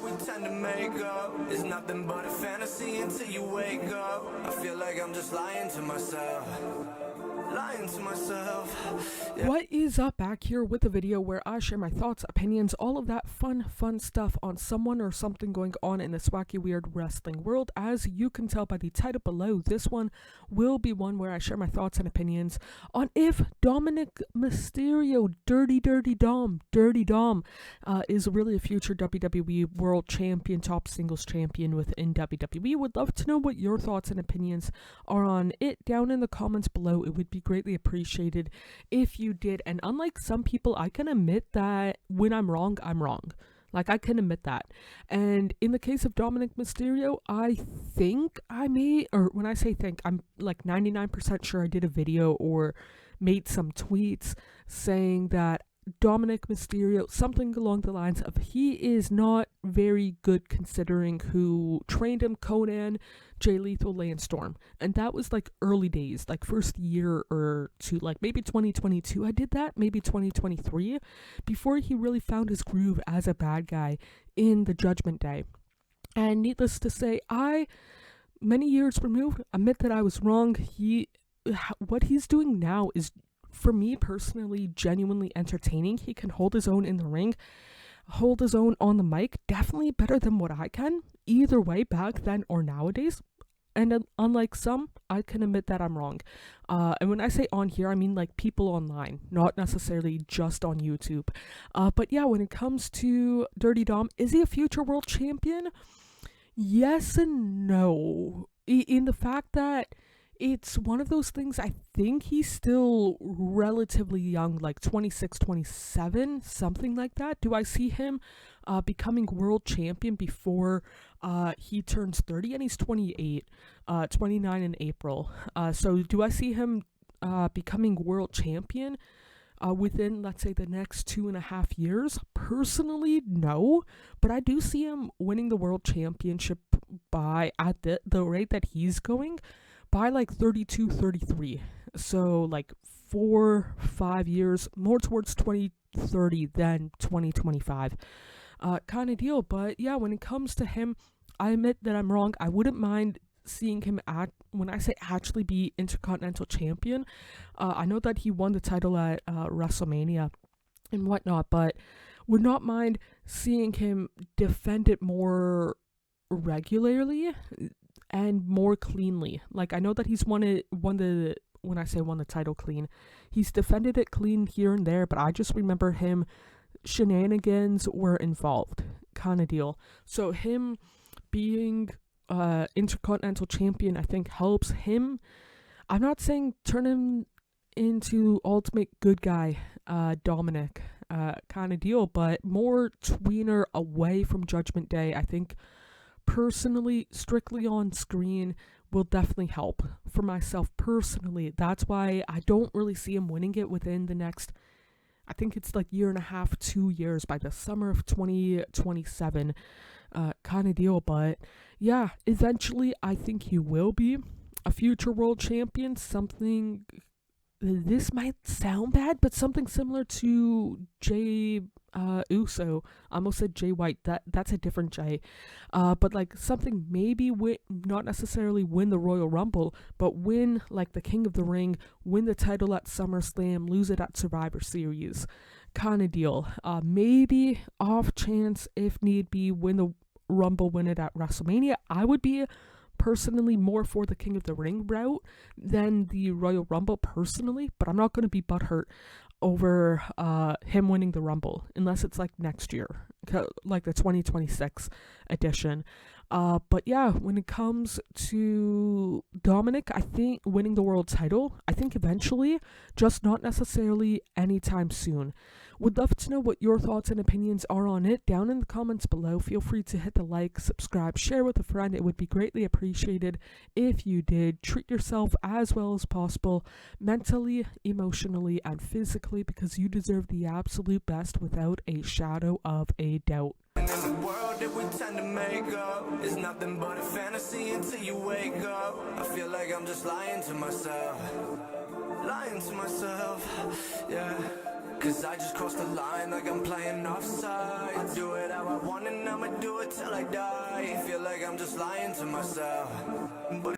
that we tend to make up is nothing but a fantasy until you wake up. I feel like I'm just lying to myself. Yeah. What is up? Back here with a video where I share my thoughts, opinions, all of that fun stuff on someone or something going on in this wacky weird wrestling world. As you can tell by the title below, this one will be one where I share my thoughts and opinions on if Dominik Mysterio, Dirty Dom, is really a future WWE World Champion, top singles champion within WWE. Would love to know what your thoughts and opinions are on it down in the comments below. It would be greatly appreciated if you did. And unlike some people, I can admit that when I'm wrong, I'm wrong. Like, I can admit that. And in the case of Dominik Mysterio, I think I may, or when I say think, I'm like 99% sure I did a video or made some tweets saying that Dominik Mysterio, something along the lines of he is not very good considering who trained him, Conan, Jay Lethal, Lance Storm. And that was like early days, like first year or two, like maybe 2022 I did that, maybe 2023, before he really found his groove as a bad guy in the Judgment Day. And needless to say, many years removed, admit that I was wrong. What he's doing now is, for me personally, genuinely entertaining. He can hold his own in the ring, hold his own on the mic, definitely better than what I can, either way, back then or nowadays. And unlike some, I can admit that I'm wrong. And when I say on here, I mean like people online, not necessarily just on YouTube. But yeah, when it comes to Dirty Dom, is he a future world champion? Yes and no. In the fact that it's one of those things, I think he's still relatively young, like 26, 27, something like that. Do I see him becoming world champion before he turns 30? And he's 28, 29 in April. So do I see him becoming world champion within, let's say, the next 2.5 years? Personally, no. But I do see him winning the world championship at the rate that he's going, by like 32, 33. So like 4-5 years, more towards 2030 than 2025 kind of deal. But yeah, when it comes to him, I admit that I'm wrong. I wouldn't mind seeing him when I say actually be Intercontinental Champion. I know that he won the title at WrestleMania and whatnot, but would not mind seeing him defend it more regularly and more cleanly. Like, I know that he's when I say won the title clean, he's defended it clean here and there, but I just remember him, shenanigans were involved kind of deal. So him being Intercontinental Champion, I think helps him. I'm not saying turn him into ultimate good guy Dominik kind of deal, but more tweener away from Judgment Day, I think personally, strictly on screen, will definitely help for myself personally. That's why I don't really see him winning it within the next, I think it's like 1.5, 2 years, by the summer of 2027 kind of deal. But yeah, eventually I think he will be a future world champion. Something, this might sound bad, but something similar to Jay Uso. I almost said Jay White. That's a different Jay. But like something maybe not necessarily win the Royal Rumble, but win like the King of the Ring, win the title at SummerSlam, lose it at Survivor Series kind of deal. Maybe off chance, if need be, win the Rumble, win it at WrestleMania. I would be personally more for the King of the Ring route than the Royal Rumble personally, but I'm not going to be butthurt over him winning the Rumble unless it's like next year, like the 2026 edition. But yeah, when it comes to Dominik, I think winning the world title, I think eventually, just not necessarily anytime soon. Would love to know what your thoughts and opinions are on it down in the comments below. Feel free to hit the like, subscribe, share with a friend. It would be greatly appreciated if you did. Treat yourself as well as possible, mentally, emotionally, and physically, because you deserve the absolute best without a shadow of a doubt. And in the world that we tend to make up is nothing but a fantasy until you wake up. I feel like I'm just lying to myself, yeah. Cause I just crossed the line like I'm playing offside. I do it how I want and I'ma do it till I die. Feel like I'm just lying to myself. But